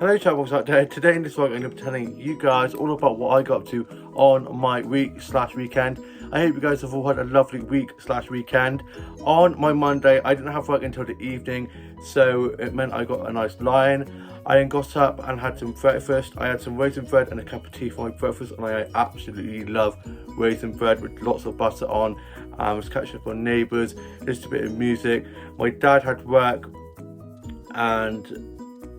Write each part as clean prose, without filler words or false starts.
Hello chat box out there. Today in this vlog I'm going to be telling you guys all about what I got up to on my week/weekend. I hope you guys have all had a lovely week/weekend. On my Monday I didn't have work until the evening, so it meant I got a nice lie-in. I then got up and had some breakfast. I had some raisin bread and a cup of tea for my breakfast, and I absolutely love raisin bread with lots of butter on. I was catching up on neighbours, listened to a bit of music. My dad had work, and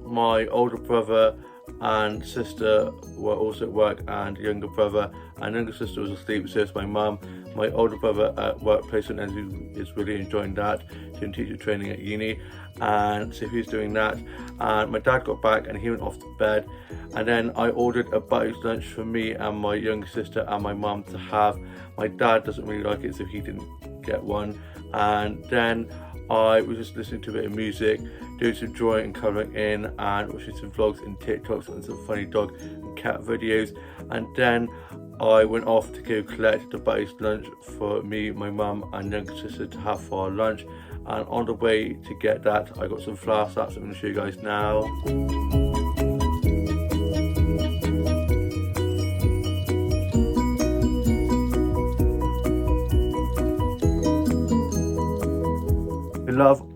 my older brother and sister were also at work, and younger brother and younger sister was asleep, so it's my mum. My older brother at work placement, and he is really enjoying that, doing teacher training at uni, and so he's doing that. And my dad got back and he went off to bed, and then I ordered a buddy's lunch for me and my younger sister and my mum to have. My dad doesn't really like it, so he didn't get one. And then I was just listening to a bit of music, doing some drawing and colouring in, and watching some vlogs and TikToks and some funny dog and cat videos. And then I went off to go collect the buddy's lunch for me, my mum and younger sister to have for our lunch. And on the way to get that, I got some flour slaps I'm going to show you guys now. I love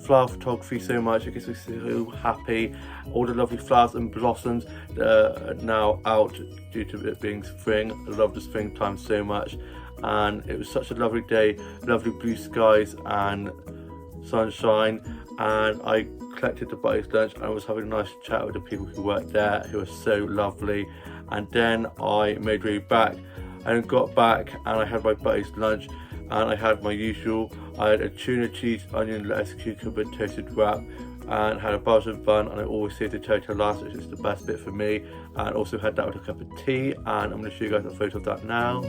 flower photography so much. It gets me so happy. All the lovely flowers and blossoms that are now out due to it being spring. I love the springtime so much, and it was such a lovely day, lovely blue skies and sunshine. And I collected the buddy's lunch and I was having a nice chat with the people who worked there, who are so lovely. And then I made way back and got back, and I had my buddy's lunch, and I had my usual. I had a tuna, cheese, onion, lettuce, cucumber, toasted wrap, and had a Belgian bun, and I always save the total last, which is the best bit for me. And also had that with a cup of tea, and I'm going to show you guys a photo of that now.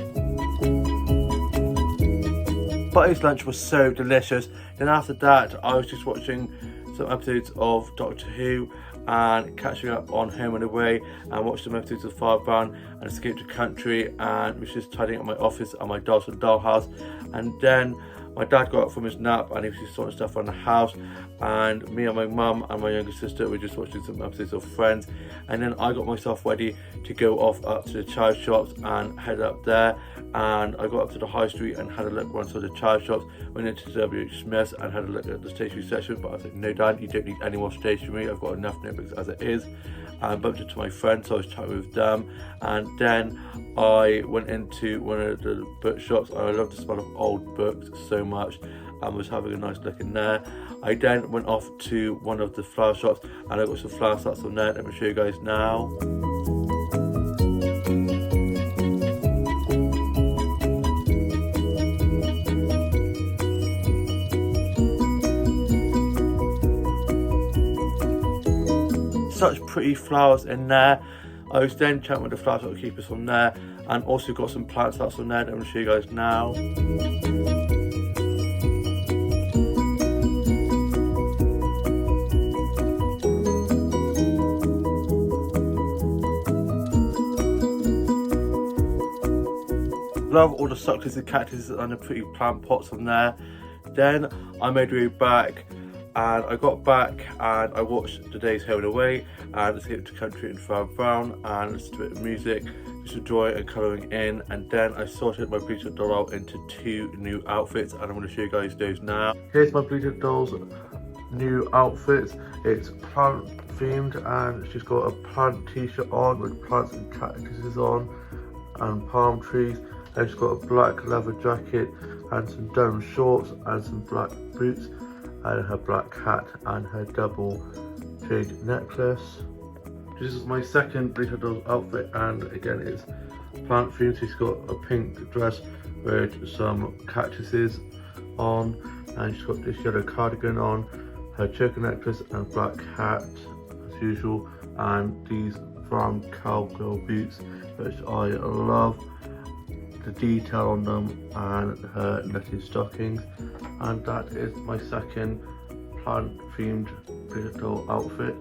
Buddy's lunch was so delicious. Then after that I was just watching some episodes of Doctor Who and catching up on Home and Away, and watched some episodes of Father Brown and Escape to Country, and was just tidying up my office and my Dolls and Dollhouse. And then my dad got up from his nap and he was just sorting stuff around the house, and me and my mum and my younger sister were just watching some episodes of Friends. And then I got myself ready to go off up to the chai shops and head up there, and I got up to the high street and had a look around some of the chai shops, went into WH Smith's and had a look at the stationery section, but I was like, no dad, you don't need any more stationery, I've got enough notebooks as it is. And bumped into my friends, so I was chatting with them. And then I went into one of the bookshops, and I love the smell of old books so much, and was having a nice look in there. I then went off to one of the flower shops and I got some flower sets on there. Let me show you guys now. Such pretty flowers in there. I was then chatting with the flower shop keepers from there, and also got some plant sets on there that I'm going to show you guys now. Love all the succulents and cactuses and the pretty plant pots on there. Then I made my way back, and I got back and I watched today's Home and Away and Escape to Country and Father Brown, and listened to a bit of music, just enjoying and colouring in. And then I sorted my Bleacher doll out into 2 new outfits, and I'm going to show you guys those now. Here's my Bleacher doll's new outfits. It's plant themed, and she's got a plant t-shirt on with plants and cactuses on and palm trees. And she's got a black leather jacket and some denim shorts and some black boots, and her black hat and her double jade necklace. This is my second Bleacher Dolls outfit, and again it's plant themed. She's got a pink dress with some cactuses on, and she's got this yellow cardigan on, her choker necklace and black hat as usual, and these brown cowgirl boots, which I love the detail on them, and her knitted stockings. And that is my second plant themed Bleacher Doll outfit.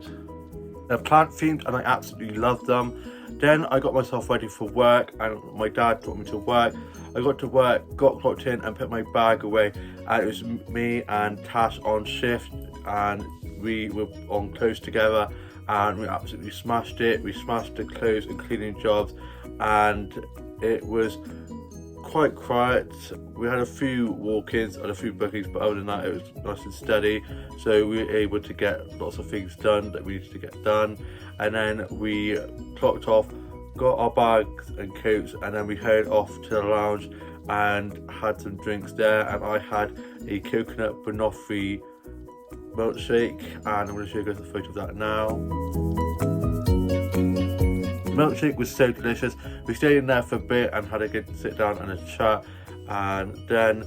They're plant themed and I absolutely love them. Then I got myself ready for work, and my dad took me to work. I got to work, got clocked in and put my bag away, and it was me and Tash on shift, and we were on close together, and we absolutely smashed it. We smashed the clothes and cleaning jobs, and it was quite quiet. We had a few walk-ins and a few bookings, but other than that it was nice and steady, so we were able to get lots of things done that we needed to get done. And then we clocked off, got our bags and coats, and then we headed off to the lounge and had some drinks there. And I had a coconut banoffee milkshake, and I'm going to show you guys a photo of that now. The milkshake was so delicious. We stayed in there for a bit and had a good sit down and a chat, and then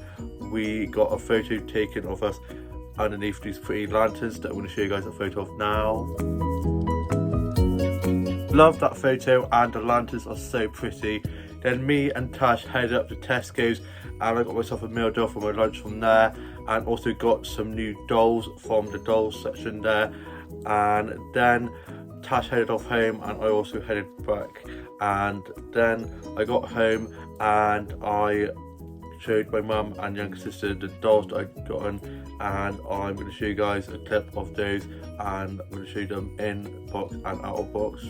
we got a photo taken of us underneath these pretty lanterns that I'm going to show you guys a photo of now. Love that photo, and the lanterns are so pretty. Then me and Tash headed up to Tesco's, and I got myself a meal deal for my lunch from there, and also got some new dolls from the dolls section there. And then Tash headed off home, and I also headed back. And then I got home and I showed my mum and younger sister the dolls that I'd gotten, and I'm going to show you guys a clip of those, and I'm going to show you them in box and out of box.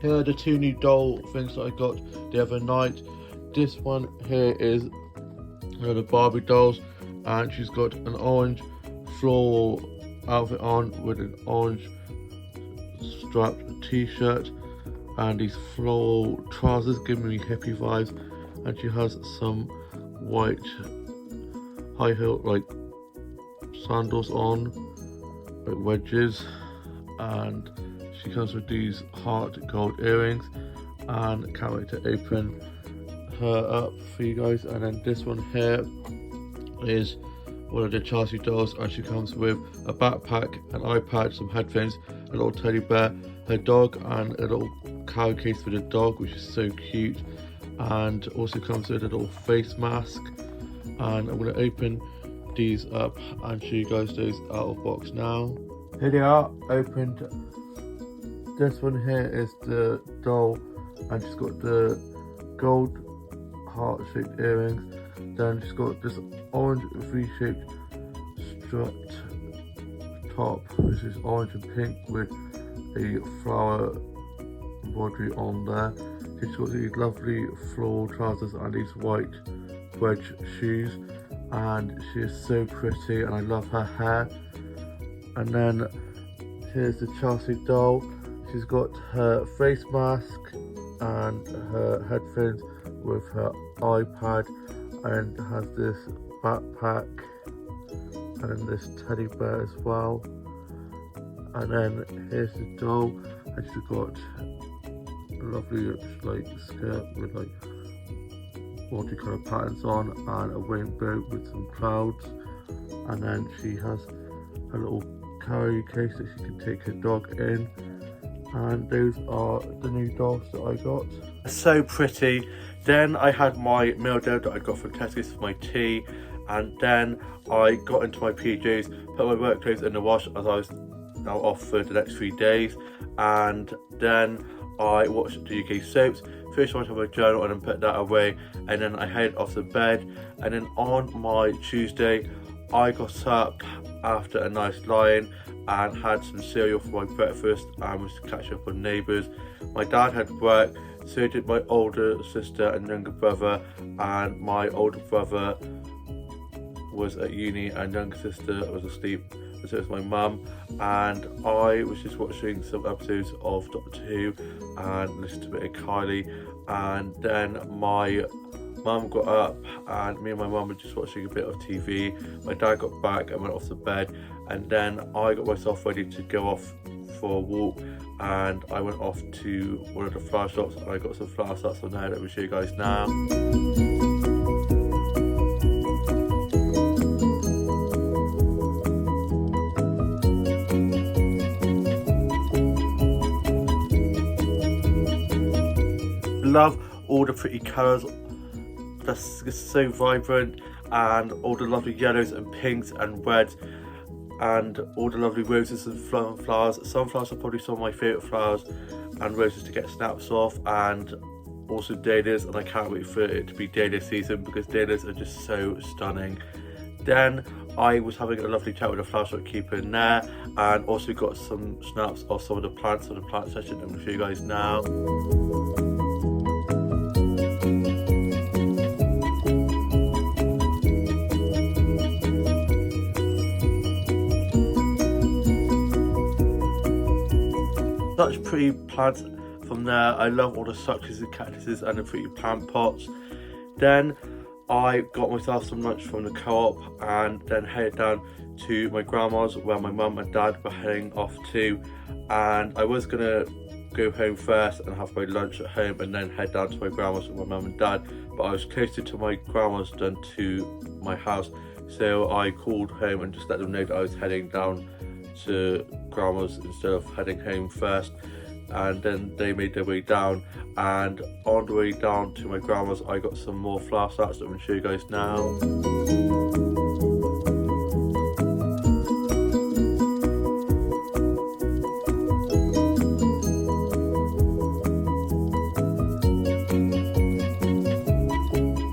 Here are the two new doll things that I got the other night. This one here is the Barbie dolls, and she's got an orange floral outfit on with an orange striped t-shirt and these floral trousers giving me hippie vibes, and she has some white high heel like sandals on, like wedges, and she comes with these heart gold earrings, and can't wait to open her up for you guys. And then this one here is one of the Chelsea dolls, and she comes with a backpack, an iPad, some headphones, a little teddy bear, her dog, and a little carry case for the dog, which is so cute, and also comes with a little face mask. And I'm going to open these up and show you guys those out of box now. Here they are, opened. This one here is the doll, and she's got the gold heart-shaped earrings. Then she's got this orange V-shaped striped top, which is orange and pink with a flower embroidery on there. She's got these lovely floral trousers and these white wedge shoes, and she is so pretty, and I love her hair. And then here's the Chelsea doll. She's got her face mask and her headphones with her iPad, and has this backpack and then this teddy bear as well. And then here's the doll, and she's got a lovely like skirt with like multicolour patterns on, and a rainbow with some clouds. And then she has a little carry case that she can take her dog in. And those are the new dolls that I got. So pretty. Then I had my meal deal that I got from Tesco's for my tea, and then I got into my PJs, put my work clothes in the wash as I was now off for the next 3 days, and then I watched the UK soaps, finished writing my journal and then put that away, and then I headed off to bed. And then on my Tuesday I got up after a nice lie-in and had some cereal for my breakfast and was catching up on Neighbours. My dad had work, so did my older sister and younger brother, and my older brother was at uni and younger sister was asleep, and so was my mum. And I was just watching some episodes of Doctor Who and listened to a bit of Kylie, and then my mum got up and me and my mum were just watching a bit of TV. My dad got back and went off to bed, and then I got myself ready to go off for a walk, and I went off to one of the flower shops and I got some flower sets on there that we'll show you guys now. Love all the pretty colours, that's just so vibrant, and all the lovely yellows and pinks and reds, and all the lovely roses and flowers. Sunflowers are probably some of my favourite flowers, and roses to get snaps off, and also dahlias, and I can't wait for it to be dahlia season because dahlias are just so stunning. Then I was having a lovely chat with the flower shop keeper in there, and also got some snaps of some of the plants of the plant session I'm going to show you guys now. Such pretty plants from there. I love all the succulents and cactuses and the pretty plant pots. Then I got myself some lunch from the co-op and then headed down to my grandma's where my mum and dad were heading off to, and I was gonna go home first and have my lunch at home and then head down to my grandma's with my mum and dad, but I was closer to my grandma's than to my house, so I called home and just let them know that I was heading down to grandma's instead of heading home first. And then they made their way down, and on the way down to my grandma's I got some more flower sets that I'm going to show you guys now.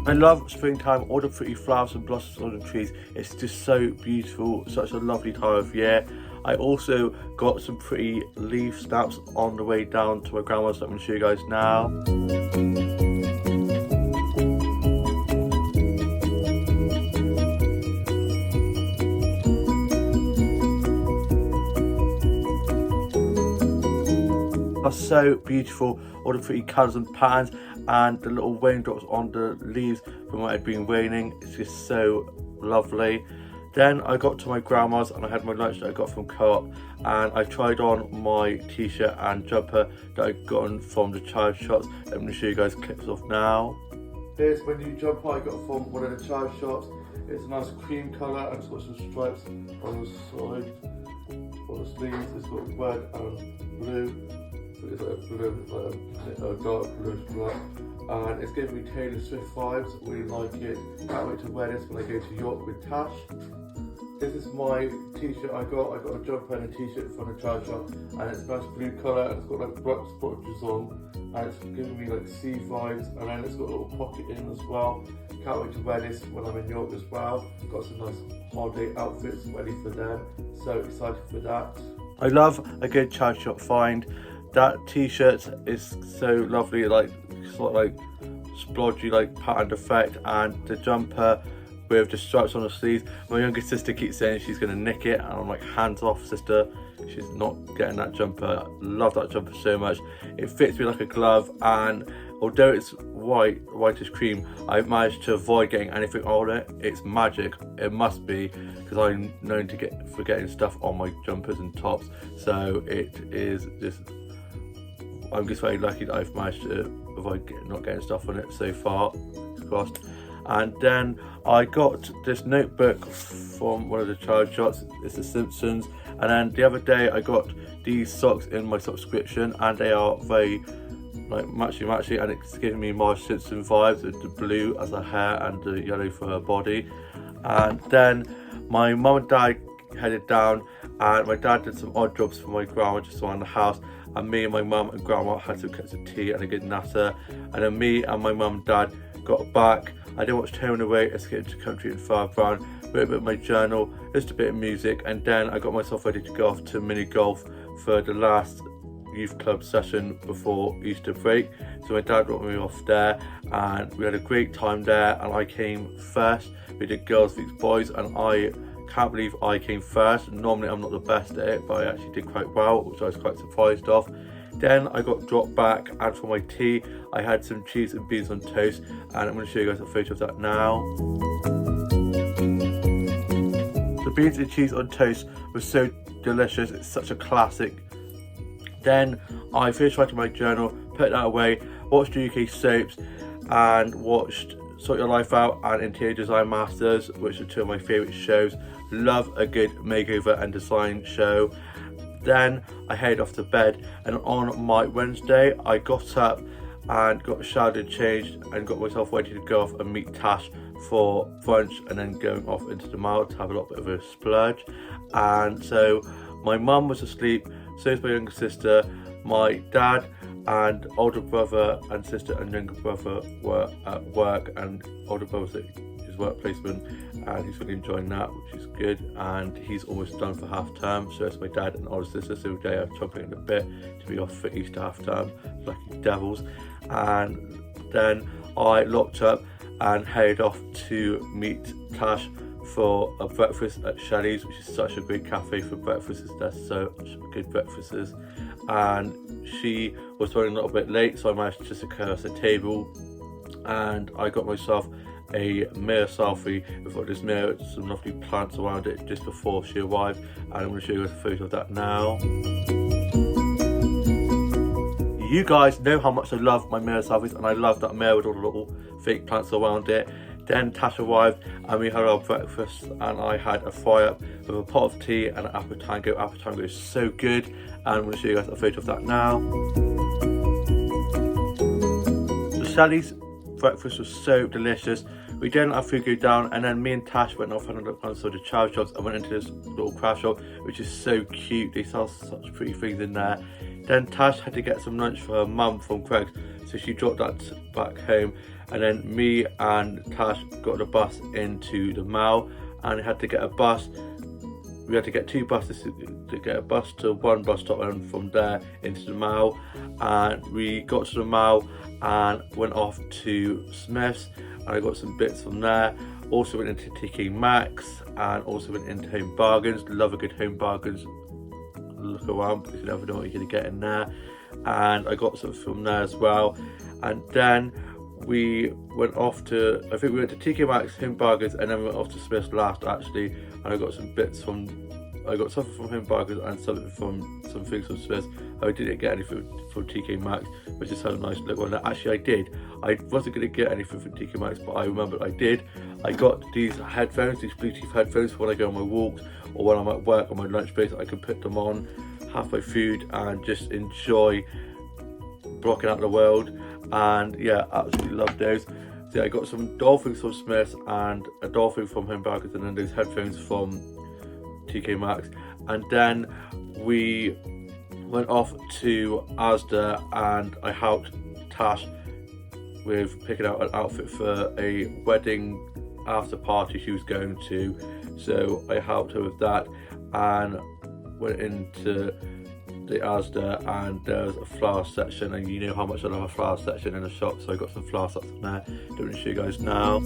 I love springtime, all the pretty flowers and blossoms on the trees. It's just so beautiful, such a lovely time of year. I also got some pretty leaf snaps on the way down to my grandma's that I'm going to show you guys now. Are so beautiful, all the pretty colours and patterns, and the little raindrops on the leaves from what had been raining. It's just so lovely. Then I got to my grandma's and I had my lunch that I got from Co-op, and I tried on my t-shirt and jumper that I gotten from the child shops. I'm going to show you guys clips of now. Here's my new jumper I got from one of the child shops. It's a nice cream colour and it's got some stripes on the side. On the sleeves it's got red and blue. It's like a blue, like a dark blue stripe. And it's giving me Taylor Swift vibes. Really like it. Can't wait to wear this when I go to York with Tash. This is my t-shirt I got a jumper and a t-shirt from the child shop, and it's a nice blue colour and it's got like black splotches on, and it's giving me like sea vibes, and then it's got a little pocket in as well. Can't wait to wear this when I'm in York as well. Got some nice holiday outfits ready for them, so excited for that. I love a good child shop find. That t-shirt is so lovely, like sort of like splodgy like patterned effect, and the jumper with the stripes on the sleeves. My younger sister keeps saying she's going to nick it, and I'm like, hands off sister, she's not getting that jumper. I love that jumper so much. It fits me like a glove, and although it's whitish cream, I've managed to avoid getting anything on it. It's magic, it must be, because I'm known to for getting stuff on my jumpers and tops, so it is just, I'm just very lucky that I've managed to avoid not getting stuff on it so far, crossed. And then I got this notebook from one of the child shops. It's The Simpsons. And then the other day I got these socks in my subscription, and they are very like matchy, and it's giving me Marge Simpson vibes with the blue as her hair and the yellow for her body. And then my mum and dad headed down, and my dad did some odd jobs for my grandma just around the house, and me and my mum and grandma had some cups of tea and a good natter. And then me and my mum and dad got back. I then watched Home and Away, Escape to Country and Far Brown, wrote a bit of my journal, just a bit of music, and then I got myself ready to go off to mini golf for the last youth club session before Easter break. So my dad brought me off there, and we had a great time there, and I came first. We did girls v boys, and I can't believe I came first. Normally I'm not the best at it, but I actually did quite well, which I was quite surprised of. Then I got dropped back, and for my tea I had some cheese and beans on toast, and I'm going to show you guys a photo of that now. The beans and cheese on toast was so delicious, it's such a classic. Then I finished writing my journal, put that away, watched UK soaps, and watched Sort Your Life Out and Interior Design Masters, which are two of my favourite shows. Love a good makeover and design show. Then I headed off to bed, and on my Wednesday I got up and got showered and changed and got myself ready to go off and meet Tash for brunch, and then going off into the mall to have a little bit of a splurge. And so my mum was asleep, so is my younger sister. My dad and older brother and sister and younger brother were at work, and older brother his work placement, and he's really enjoying that, which is good. And he's almost done for half term, so it's my dad and older sister, so they are chomping at a bit to be off for Easter half term, lucky devils. And then I locked up and headed off to meet Tash for a breakfast at Shelley's, which is such a great cafe for breakfasts. There's so good breakfasts, and she was running a little bit late, so I managed to secure us a table, and I got myself a mirror selfie with this mirror, some lovely plants around it just before she arrived, and I'm going to show you guys a photo of that now. You guys know how much I love my mirror selfies, and I love that mirror with all the little fake plants around it. Then Tash arrived and we had our breakfast, and I had a fry up with a pot of tea and an apple tango. Apple tango is so good, and I'm going to show you guys a photo of that now. So Sally's breakfast was so delicious. We then had food go down, and then me and Tash went off and had a look on some of the charity shops and went into this little craft shop, which is so cute. They sell such pretty things in there. Then Tash had to get some lunch for her mum from Craig's, so she dropped that back home. And then me and Tash got the bus into the Mall, and had to get a bus. We had to get two buses to get a bus to one bus stop, and from there into the Mall. And we got to the Mall and went off to Smith's, and I got some bits from there. Also went into TK Maxx, and also went into Home Bargains. Love a good Home Bargains look around, because you never know what you're going to get in there. And I got some from there as well. And then we went off to, I think we went to TK Maxx, Home Bargains, and then we went off to Smith's last actually. And I got some bits from, I got something from Home Bargains and something from some things from Smith's. I didn't get anything from TK Maxx, which just had a nice little one. Actually I did. I wasn't going to get anything from TK Maxx, but I remember I did. I got these headphones, these Bluetooth headphones, for when I go on my walks or when I'm at work on my lunch break. I can put them on, have my food, and just enjoy blocking out the world. And yeah, absolutely love those. So yeah, I got some dolphins from Smith's and a dolphin from Home Bargains, and then those headphones from TK Maxx. And then we went off to Asda, and I helped Tash with picking out an outfit for a wedding after party she was going to. So I helped her with that, and went into the Asda, and there's a flower section, and you know how much I love a flower section in a shop, so I got some flower sets in there. Don't want to show you guys now.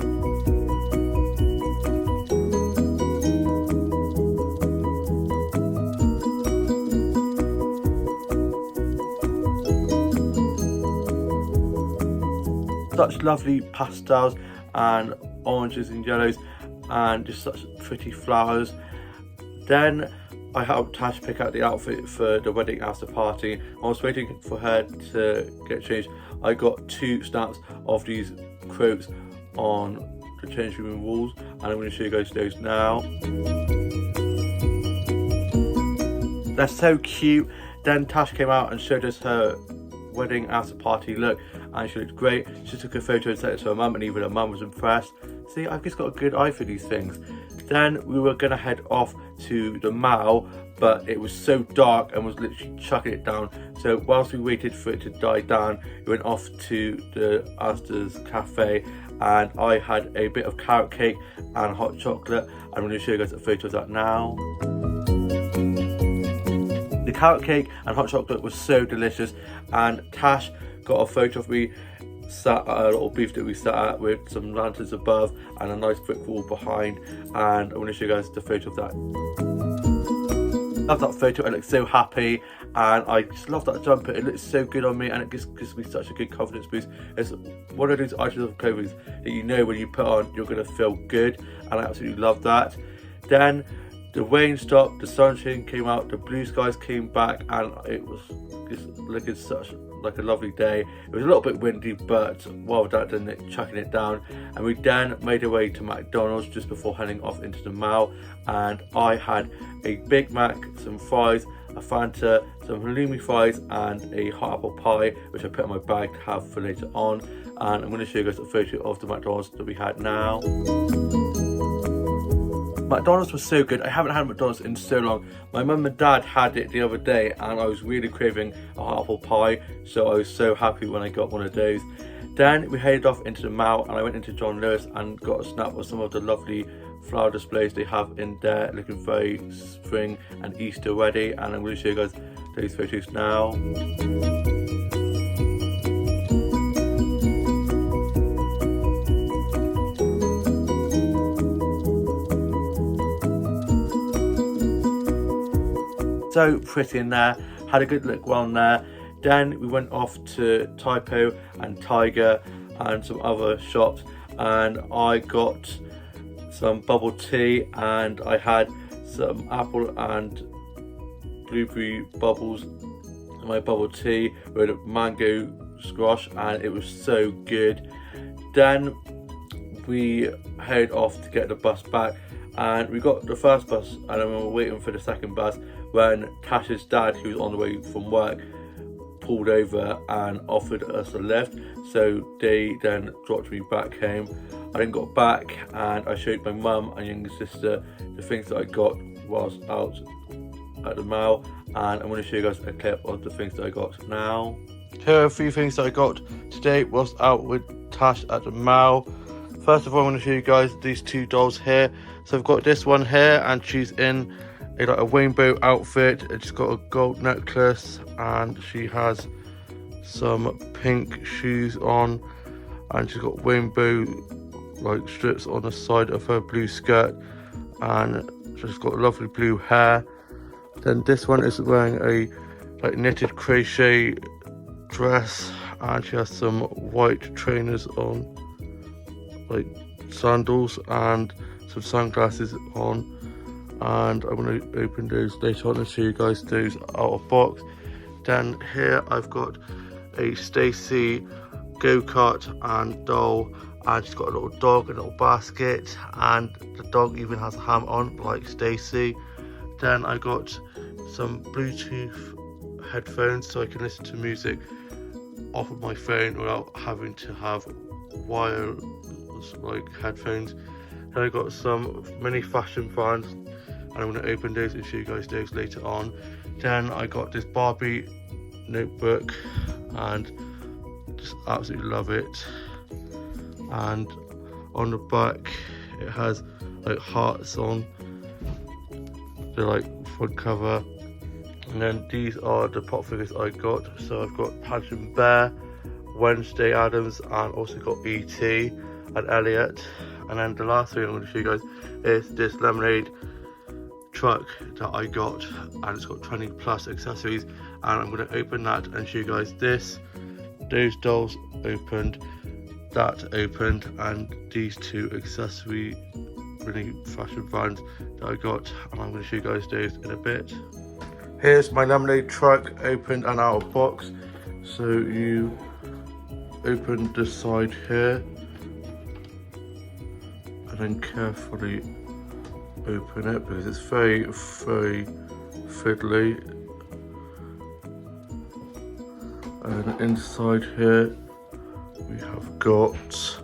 Such lovely pastels and oranges and yellows, and just such pretty flowers. Then I helped Tash pick out the outfit for the wedding after party. I was waiting for her to get changed. I got two snaps of these quotes on the change room walls, and I'm going to show you guys those now. They're so cute. Then Tash came out and showed us her wedding after party look, and she looked great. She took a photo and sent it to her mum, and even her mum was impressed. See, I've just got a good eye for these things. Then we were going to head off to the Mall, but it was so dark and was literally chucking it down. So whilst we waited for it to die down, we went off to the Asda's cafe, and I had a bit of carrot cake and hot chocolate. I'm going to show you guys a photo of that now. The carrot cake and hot chocolate was so delicious, and Tash got a photo of me sat at a little booth that we sat at with some lanterns above and a nice brick wall behind, and I'm going to show you guys the photo of that. Love that photo. I look so happy, and I just love that jumper. It looks so good on me, and it gives me such a good confidence boost. It's one of those items of clothing that you know when you put on you're going to feel good, and I absolutely love that. Then the rain stopped, the sunshine came out, the blue skies came back, and it was just looking such like a lovely day. It was a little bit windy, but well done, didn't it, chucking it down. And we then made our way to McDonald's just before heading off into the Mall, and I had a Big Mac, some fries, a Fanta, some halloumi fries, and a hot apple pie, which I put in my bag to have for later on. And I'm going to show you guys a photo of the McDonald's that we had now. McDonald's was so good. I haven't had McDonald's in so long. My mum and dad had it the other day, and I was really craving a hot apple pie, so I was so happy when I got one of those. Then we headed off into the mall and I went into John Lewis and got a snap of some of the lovely flower displays they have in there, looking very spring and Easter ready, and I'm going to show you guys those photos now. So pretty in there, had a good look while in there. Then we went off to Typo and Tiger and some other shops, and I got some bubble tea and I had some apple and blueberry bubbles in my bubble tea with a mango squash, and it was so good. Then we headed off to get the bus back, and we got the first bus and then we were waiting for the second bus when Tash's dad, who was on the way from work, pulled over and offered us a lift, so they then dropped me back home. I then got back and I showed my mum and younger sister the things that I got whilst out at the mall, and I'm going to show you guys a clip of the things that I got now. Here are a few things that I got today whilst out with Tash at the mall. First of all, I'm going to show you guys these two dolls here. So I've got this one here and she's in a rainbow outfit. It's got a gold necklace and she has some pink shoes on, and she's got rainbow like strips on the side of her blue skirt, and she's got lovely blue hair. Then this one is wearing a knitted crochet dress, and she has some white trainers on, like sandals, and some sunglasses on. And I'm going to open those later on and show you guys those out of box. Then here I've got a Stacey go-kart and doll, and she's got a little dog, a little basket, and the dog even has a ham on like Stacey. Then I got some Bluetooth headphones so I can listen to music off of my phone without having to have wireless like headphones. Then I got some mini fashion finds, and I'm going to open those and show you guys those later on. Then I got this Barbie notebook and just absolutely love it. And on the back it has like hearts on the like front cover. And then these are the pop figures I got. So I've got Paddington Bear, Wednesday Addams, and also got E.T. and Elliot. And then the last thing I'm going to show you guys is this lemonade truck that I got, and it's got 20 plus accessories, and I'm going to open that and show you guys this. Those dolls opened, that opened, and these two accessory really fashion finds that I got, and I'm going to show you guys those in a bit. Here's my lemonade truck opened and out of box. So you open this side here and then carefully open it because it's very fiddly. And inside here we have got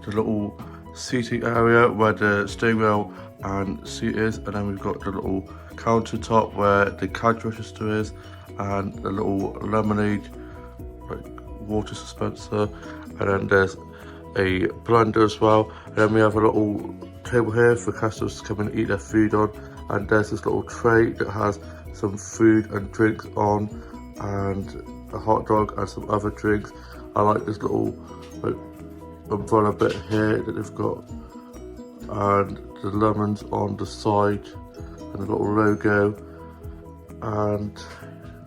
the little seating area where the steering wheel and seat is, and then we've got the little countertop where the cash register is, and the little lemonade like water dispenser, and then there's a blender as well. And then we have a little table here for customers to come and eat their food on, and there's this little tray that has some food and drinks on, and a hot dog and some other drinks. I like this little like umbrella bit here that they've got, and the lemons on the side and a little logo. And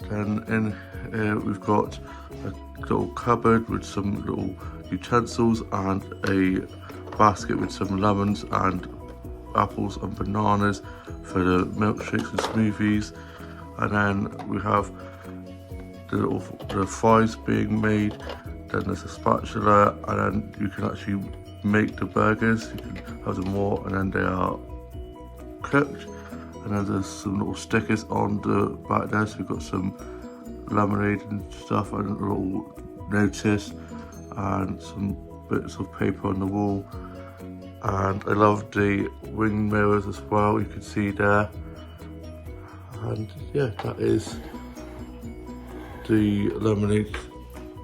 then in here we've got a little cupboard with some little utensils and a basket with some lemons and apples and bananas for the milkshakes and smoothies. And then we have the fries being made. Then there's a spatula, and then you can actually make the burgers. You can have them raw and then they are cooked. And then there's some little stickers on the back there, so we've got some lemonade and stuff, and a little notice and some bits of paper on the wall. And I love the wing mirrors as well, you can see there. And yeah, that is the lemonade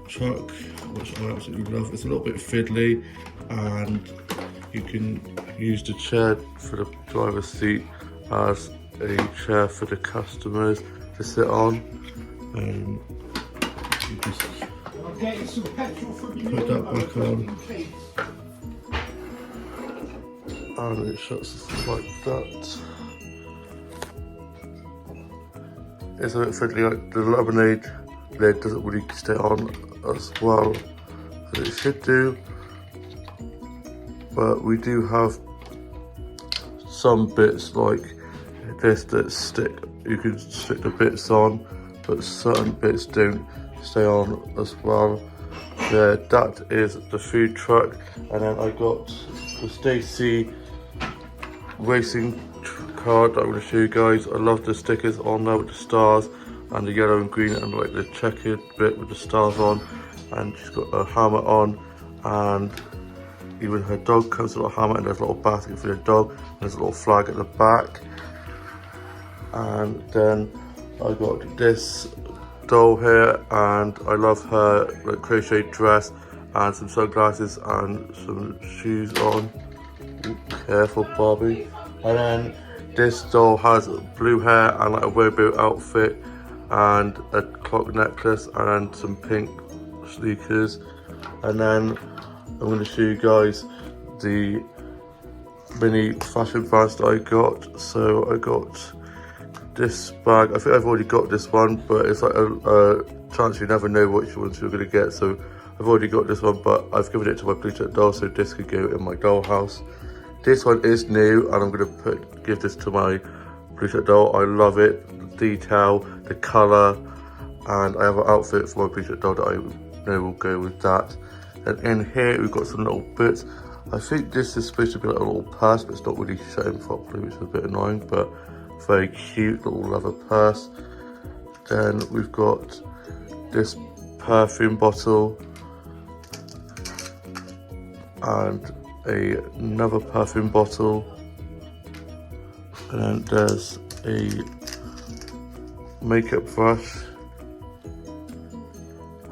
truck. which I absolutely love. It's a little bit fiddly, and you can use the chair for the driver's seat as a chair for the customers to sit on. You just put that back on, and it shuts like that. It's a bit fiddly, like the lemonade lid doesn't really stay on as well as it should do, but we do have some bits like this that stick. You can stick the bits on, but certain bits don't stay on as well. Yeah, that is the food truck. And then I got the Stacey racing card that I'm going to show you guys. I love the stickers on there with the stars and the yellow and green and like the checkered bit with the stars on. And she's got a helmet on, and even her dog comes with a helmet, and there's a little basket for the dog, and there's a little flag at the back. And then I got this doll here, and I love her like crochet dress and some sunglasses and some shoes on. Ooh, careful, Barbie. And then this doll has blue hair and like a rowboat outfit and a clock necklace and some pink sneakers. And then I'm going to show you guys the mini fashion bags that I got. So I got this bag. I think I've already got this one, but it's like a chance you never know which ones you're going to get. So I've already got this one, but I've given it to my Blue Check doll, so this could go in my dollhouse. This one is new, and I'm going to give this to my Blue Check doll. I love it, the detail, the colour, and I have an outfit for my Blue Check doll that I know will go with that. And in here we've got some little bits. I think this is supposed to be like a little purse, but it's not really showing properly, which is a bit annoying, but very cute little leather purse. Then we've got this perfume bottle and another perfume bottle, and then there's a makeup brush.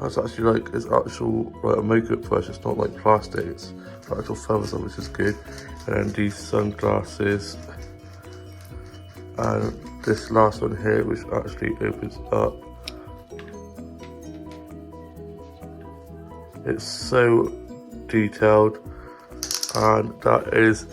That's actually like, it's actual like a makeup brush, it's not like plastic, it's got actual feathers on, which is good. And then these sunglasses, and this last one here, which actually opens up. It's so detailed, and that is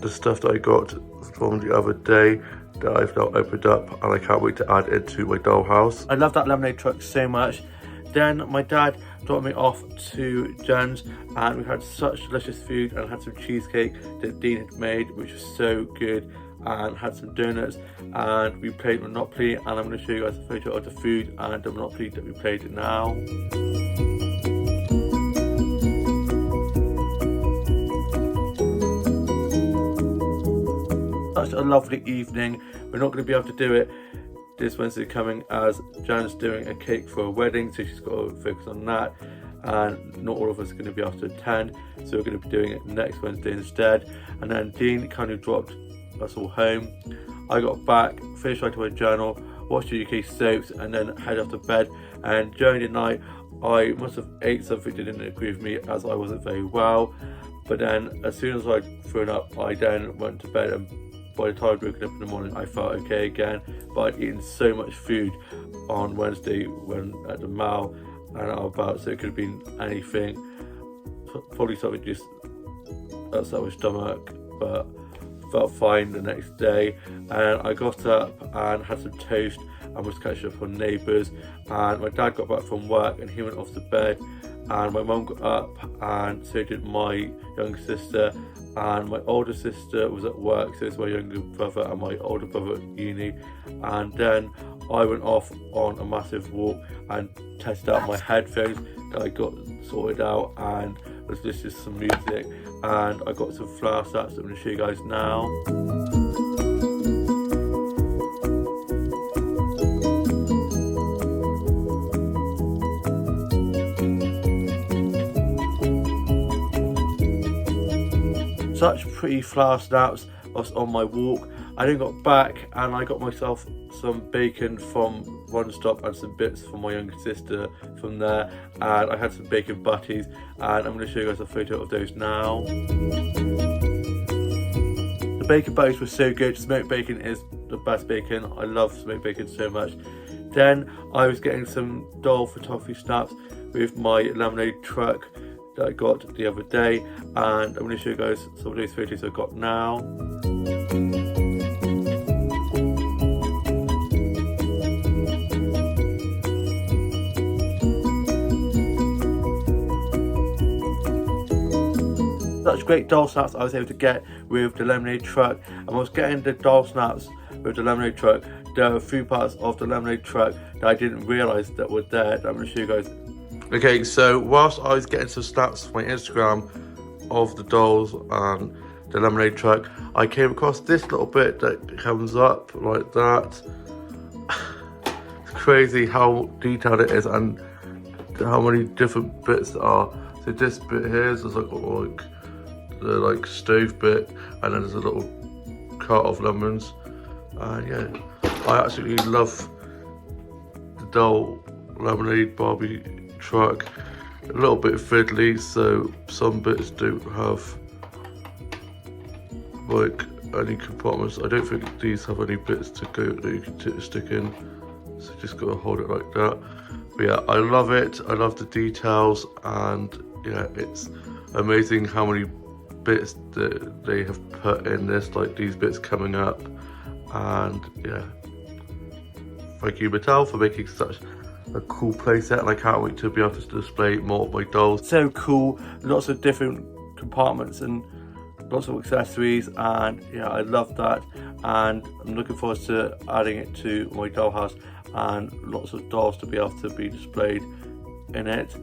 the stuff that I got from the other day that I've now opened up, and I can't wait to add into my dollhouse. I love that lemonade truck so much. Then my dad dropped me off to Jen's, and we had such delicious food, and had some cheesecake that Dean had made, which was so good, and had some donuts, and we played Monopoly, and I'm going to show you guys a photo of the food and the Monopoly that we played now. Such a lovely evening. We're not going to be able to do it this Wednesday coming, as Jan's doing a cake for a wedding, so she's got to focus on that, and not all of us are going to be able to attend, so we're going to be doing it next Wednesday instead. And then Dean kind of dropped us all home. I got back, finished writing my journal, watched the UK soaps, and then headed off to bed. And during the night I must have ate something that didn't agree with me, as I wasn't very well. But then as soon as I'd thrown up, I then went to bed, and by the time I'd woken up in the morning I felt okay again. But I'd eaten so much food on Wednesday when at the Mall and out about, so it could have been anything. Probably something just upset my stomach, but felt fine the next day. And I got up and had some toast and was catching up on Neighbours. And my dad got back from work and he went off to bed, and my mum got up, and so did my younger sister. And my older sister was at work, so it's my younger brother and my older brother at uni. And then I went off on a massive walk and tested out my headphones that I got sorted out, and was listening to some music, and I got some flower stats that I'm going to show you guys now. Such pretty flower snaps whilst on my walk. I then got back and I got myself some bacon from One Stop and some bits from my younger sister from there, and I had some bacon butties, and I'm going to show you guys a photo of those now. The bacon butties were so good. Smoked bacon is the best bacon. I love smoked bacon so much. Then I was getting some Dole photography snaps with my lemonade truck that I got the other day, and I'm going to show you guys some of those photos I got now. Such great Dole snaps I was able to get with the lemonade truck, and I was getting the Dole snaps with the lemonade truck. There were a few parts of the lemonade truck that I didn't realise that were there that I'm going to show you guys. Okay, so whilst I was getting some snaps from my Instagram of the dolls and the lemonade truck, I came across this little bit that comes up like that. It's crazy how detailed it is and how many different bits there are. So this bit here is like the stove bit, and then there's a little cart of lemons, and yeah, I absolutely love the Dole lemonade Barbie truck. A little bit fiddly, so some bits don't have like any compartments. I don't think these have any bits to go that you can stick in, so just gotta hold it like that. But yeah, I love it. I love the details, and yeah, it's amazing how many bits that they have put in this, like these bits coming up. And yeah, thank you Mattel for making such a cool playset, and I can't wait to be able to display more of my dolls. So cool, lots of different compartments and lots of accessories, and yeah, I love that, and I'm looking forward to adding it to my dollhouse, and lots of dolls to be able to be displayed in it.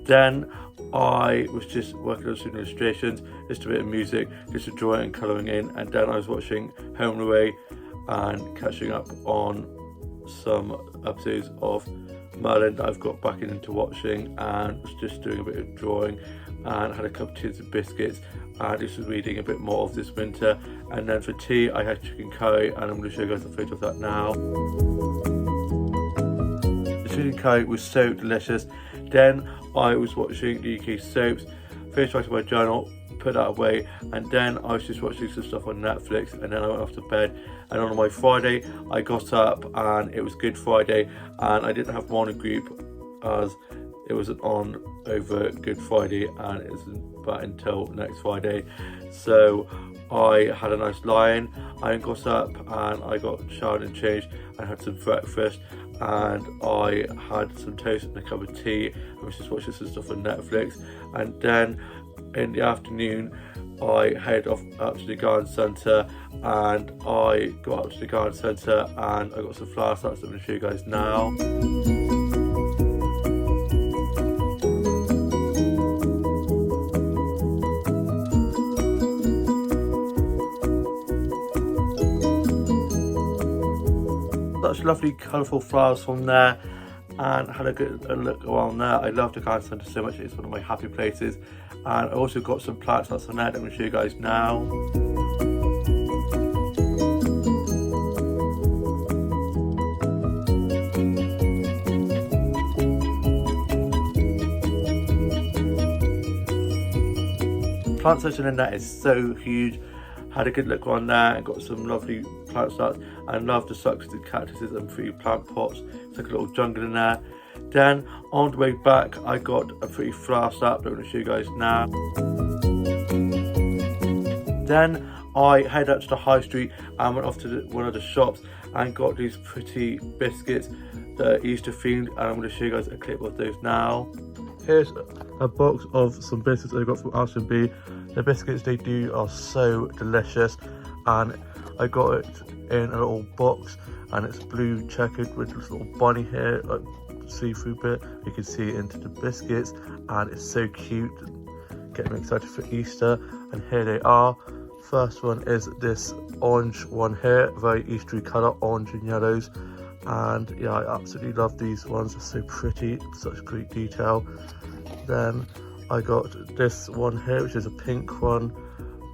Then I was just working on some illustrations, just a bit of music, just a drawing and colouring in, and then I was watching Home and Away and catching up on some episodes of Merlin that I've got back into watching, and was just doing a bit of drawing, and had a couple of tins of biscuits, and just was reading a bit more of this winter. And then for tea I had chicken curry, and I'm going to show you guys a photo of that now. The chicken curry was so delicious. Then I was watching the UK soaps, finished writing my journal, put that away, and then I was just watching some stuff on Netflix, and then I went off to bed. And on my Friday I got up, and it was Good Friday, and I didn't have morning group as it wasn't on over Good Friday, and it isn't back until next Friday. So I had a nice lie-in. I got up and I got showered and changed and had some breakfast, and I had some toast and a cup of tea, and was just watching some stuff on Netflix. And then in the afternoon I head off up to the garden centre, and I got up to the garden centre and I got some flower starts that I'm going to show you guys now. Such lovely colourful flowers from there, and had a good look around there. I love the garden centre so much, it's one of my happy places. And I also got some plants that's on there that I'm going to show you guys now. Plant section in there is so huge. Had a good look around there and got some lovely plant starts, and love the succulents and cactuses and pretty plant pots. It's like a little jungle in there. Then on the way back I got a pretty flower start that I'm going to show you guys now. Then I head up to the high street and went off to one of the shops and got these pretty biscuits that are Easter themed, and I'm going to show you guys a clip of those now. Here's a box of some biscuits I got from Alison B. The biscuits they do are so delicious, and I got it in a little box, and it's blue checkered with this little bunny here, like see-through bit. You can see it into the biscuits, and it's so cute, getting me excited for Easter. And here they are. First one is this orange one here, very Eastery colour, orange and yellows, and yeah, I absolutely love these ones. They're so pretty, such great detail. Then I got this one here, which is a pink one,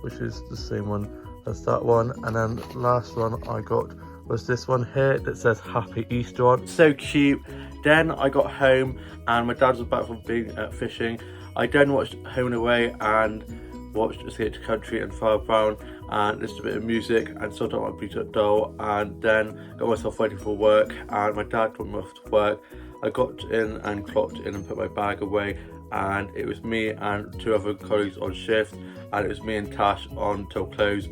which is the same one That's that one. And then last one I got was this one here that says Happy Easter on. So cute. Then I got home and my dad was back from being fishing. I then watched Home and Away and watched Escape to Country and Father Brown and listened to a bit of music and sorted out my beat up doll, and then got myself ready for work, and my dad took me off to work. I got in and clocked in and put my bag away, and it was me and 2 other colleagues on shift, and it was me and Tash on till close,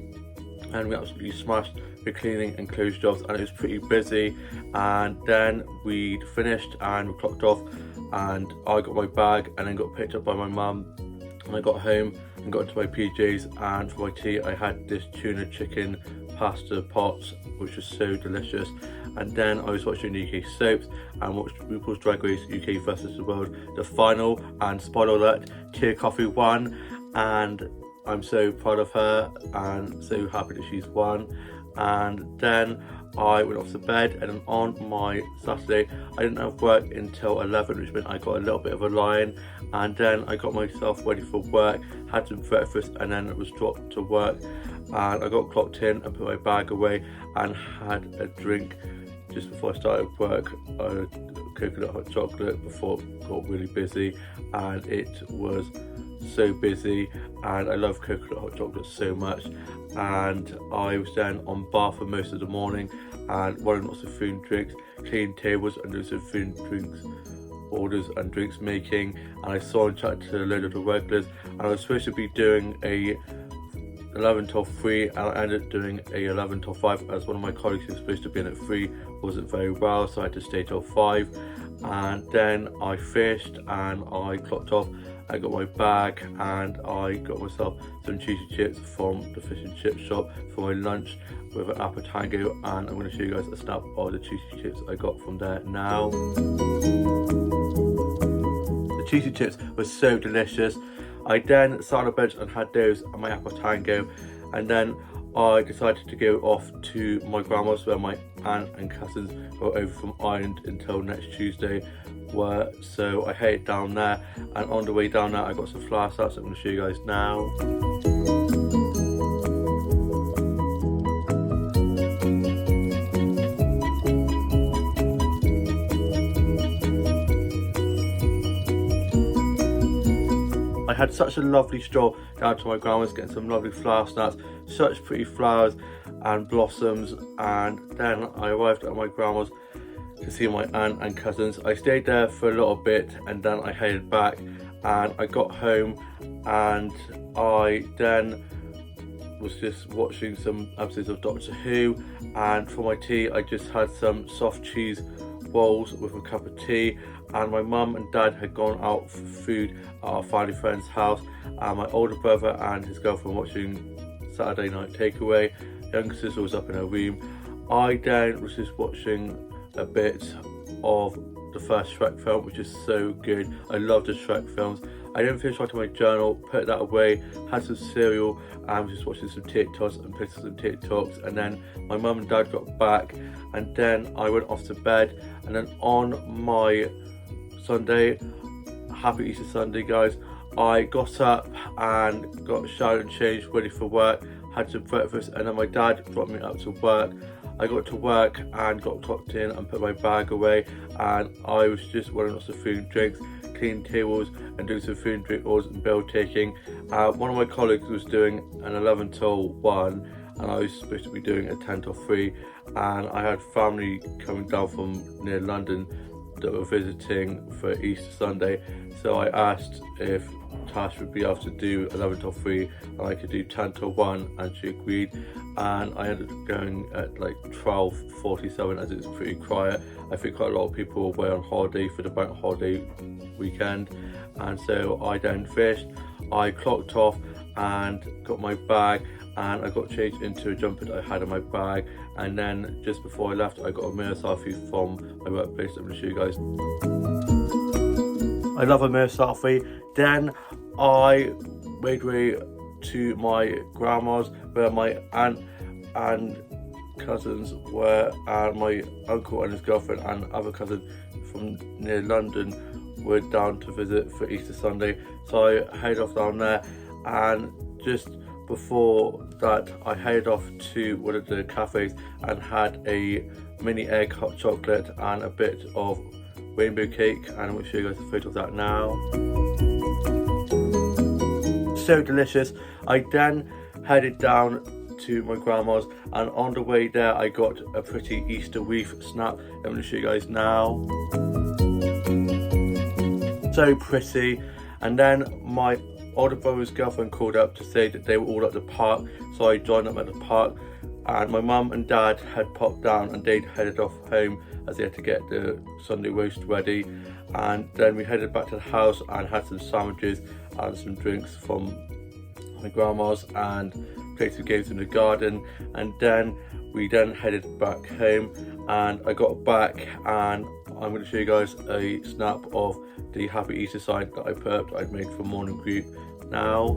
and we absolutely smashed the cleaning and close jobs, and it was pretty busy. And then we finished and we clocked off, and I got my bag and then got picked up by my mum, and I got home and got into my PJs, and for my tea I had this tuna chicken pasta pots, which was so delicious. And then I was watching UK soaps and watched RuPaul's Drag Race UK vs the World, the final, and spoiler alert, Tia Kofi won, and I'm so proud of her and so happy that she's won. And then I went off to bed, and then on my Saturday I didn't have work until 11, which meant I got a little bit of a lie-in, and then I got myself ready for work, had some breakfast, and then it was dropped to work, and I got clocked in and put my bag away and had a drink just before I started work, a coconut hot chocolate, before it got really busy, and it was so busy, and I love coconut hot chocolate so much. And I was then on bar for most of the morning and wanted lots of food and drinks, clean tables and doing some food and drinks orders and drinks making, and I saw and chatted to a load of the regulars, and I was supposed to be doing a 11 till 3, and I ended up doing a 11 till 5 as one of my colleagues who was supposed to be in at 3 wasn't very well, so I had to stay till 5. And then I fished and I clocked off. I got my bag and I got myself some cheesy chips from the fish and chip shop for my lunch with an apple tango, and I'm going to show you guys a snap of the cheesy chips I got from there now. The cheesy chips were so delicious. I then sat on a bench and had those and my apple tango, and then I decided to go off to my grandma's where my aunt and cousins were over from Ireland until next Tuesday were, so I headed down there, and on the way down there I got some flower starts I'm going to show you guys now. I had such a lovely stroll down to my grandma's, getting some lovely flower starts, such pretty flowers and blossoms, and then I arrived at my grandma's to see my aunt and cousins. I stayed there for a little bit and then I headed back, and I got home and I then was just watching some episodes of Doctor Who, and for my tea I just had some soft cheese rolls with a cup of tea, and my mum and dad had gone out for food at our family friend's house, and my older brother and his girlfriend watching Saturday Night Takeaway. Younger sister was up in her room. I then was just watching a bit of the first Shrek film, which is so good. I love the Shrek films. I didn't finish writing my journal, put that away, had some cereal, and was just watching some TikToks and posted some TikToks, and then my mum and dad got back, and then I went off to bed. And then on my Sunday, happy Easter Sunday guys, I got up and got showered and changed, ready for work, had some breakfast, and then my dad brought me up to work. I got to work and got clocked in and put my bag away, and I was just wanting lots of food and drinks, clean tables and doing some food and drink orders and bill taking. One of my colleagues was doing an 11 till 1 and I was supposed to be doing a 10 till 3, and I had family coming down from near London that were visiting for Easter Sunday, so I asked if Tash would be able to do 11 till 3 and I could do 10 till 1, and she agreed, and I ended up going at like 12:47 as it was pretty quiet. I think quite a lot of people were away on holiday for the bank holiday weekend, and so I then fished. I clocked off and got my bag, and I got changed into a jumper that I had in my bag, and then just before I left I got a mirror selfie from my workplace that I'm going to show you guys. I love a mirror selfie. Then I made way to my grandma's where my aunt and cousins were, and my uncle and his girlfriend and other cousin from near London were down to visit for Easter Sunday, so I headed off down there and just before that I headed off to one of the cafes and had a mini egg hot chocolate and a bit of rainbow cake, and I'm going to show you guys a photo of that now. So delicious. I then headed down to my grandma's, and on the way there I got a pretty Easter wreath snap. I'm going to show you guys now. So pretty. And then my older brother's girlfriend called up to say that they were all at the park, so I joined them at the park, and my mum and dad had popped down and they'd headed off home as they had to get the Sunday roast ready. And then we headed back to the house and had some sandwiches and some drinks from my grandma's and played some games in the garden. And then we headed back home, and I got back and I'm going to show you guys a snap of the Happy Easter sign that I put up that I'd made for Morning Group now.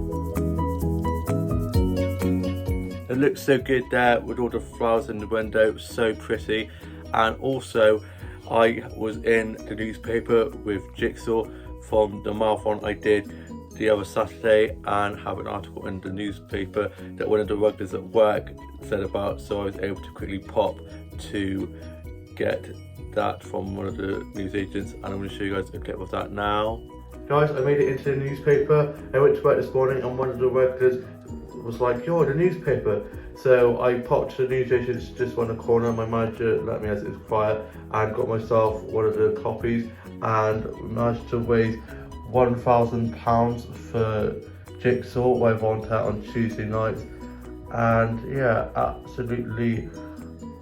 It looks so good there with all the flowers in the window, so pretty. And also I was in the newspaper with Jigsaw from the marathon I did the other Saturday, and have an article in the newspaper that one of the ruggers at work said about, so I was able to quickly pop to get that from one of the news agents, and I'm going to show you guys a clip of that now. Guys, I made it into the newspaper. I went to work this morning and one of the workers was like, "You're the newspaper." So I popped to the news agents just on the corner. My manager let me as it was quiet, and got myself one of the copies, and we managed to raise £1,000 for Jigsaw, where I volunteer on Tuesday nights. And yeah, absolutely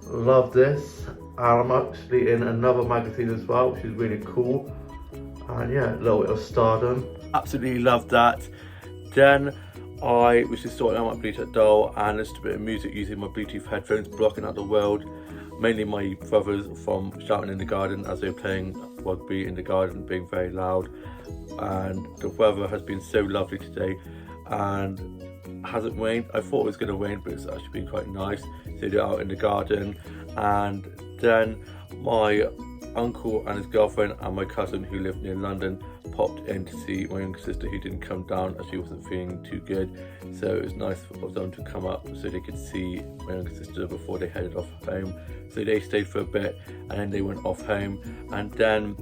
love this. And I'm actually in another magazine as well, which is really cool. And yeah, a little bit of stardom. Absolutely love that. Then I was just sorting out my Bluetooth dial and listened to a bit of music using my Bluetooth headphones, blocking out the world. Mainly my brothers from shouting in the garden as they were playing rugby in the garden, being very loud. And the weather has been so lovely today and hasn't rained. I thought it was going to rain, but it's actually been quite nice. So they're out in the garden, and then my uncle and his girlfriend and my cousin who lived near London popped in to see my younger sister who didn't come down as she wasn't feeling too good. So it was nice of them to come up so they could see my younger sister before they headed off home. So they stayed for a bit and then they went off home, and then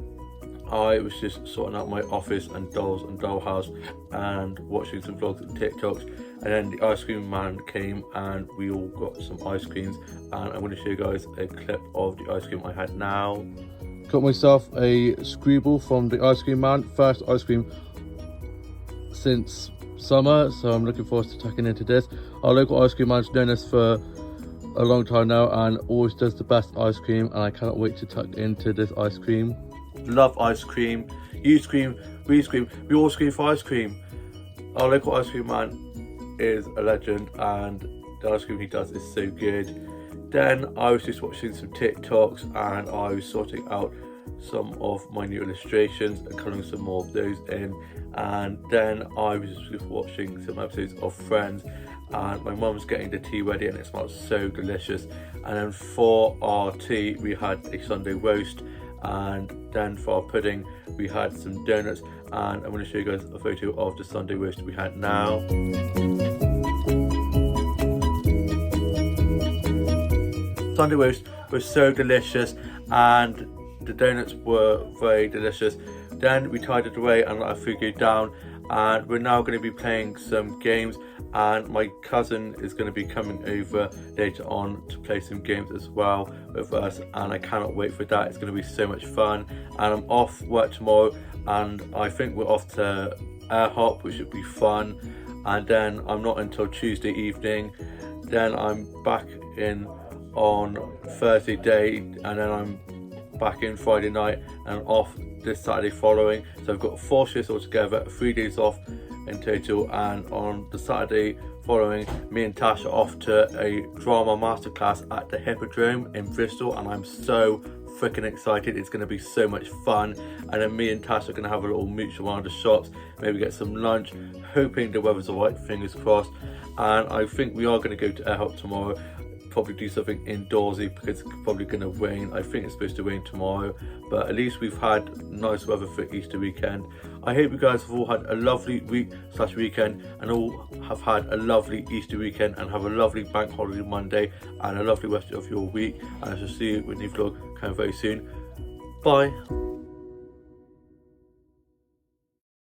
I was just sorting out my office and dolls and dollhouse and watching some vlogs and TikToks, and then the ice cream man came and we all got some ice creams, and I'm going to show you guys a clip of the ice cream I had now. Got myself a Screwball from the ice cream man, first ice cream since summer, so I'm looking forward to tucking into this. Our local ice cream man's known us for a long time now and always does the best ice cream, and I cannot wait to tuck into this ice cream. Love ice cream. You scream, we scream, we all scream for ice cream. Our local ice cream man is a legend, and the ice cream he does is so good. Then I was just watching some TikToks and I was sorting out some of my new illustrations and colouring some more of those in, and then I was just watching some episodes of Friends, and my mum's getting the tea ready and it smells so delicious. And then for our tea we had a Sunday roast, and then for our pudding we had some donuts, and I'm going to show you guys a photo of the Sunday roast we had now. Sunday roast was so delicious and the donuts were very delicious. Then we tidied away and let our food go down, and we're now going to be playing some games, and my cousin is going to be coming over later on to play some games as well with us, and I cannot wait for that. It's going to be so much fun. And I'm off work tomorrow, and I think we're off to air hop, which should be fun, and then I'm not until Tuesday evening. Then I'm back in on Thursday day, and then I'm back in Friday night and off this Saturday following. So I've got 4 shifts altogether, 3 days off in total, and on the Saturday following me and Tash are off to a drama masterclass at the Hippodrome in Bristol, and I'm so freaking excited. It's going to be so much fun. And then me and Tash are going to have a little mooch around the shops, maybe get some lunch, hoping the weather's alright, fingers crossed. And I think we are going to go to air hop tomorrow. probably do something indoorsy because it's probably going to rain. I think it's supposed to rain tomorrow, but at least we've had nice weather for Easter weekend. I hope you guys have all had a lovely week/weekend and all have had a lovely Easter weekend and have a lovely bank holiday Monday and a lovely rest of your week. And I shall see you with a new vlog coming very soon. Bye.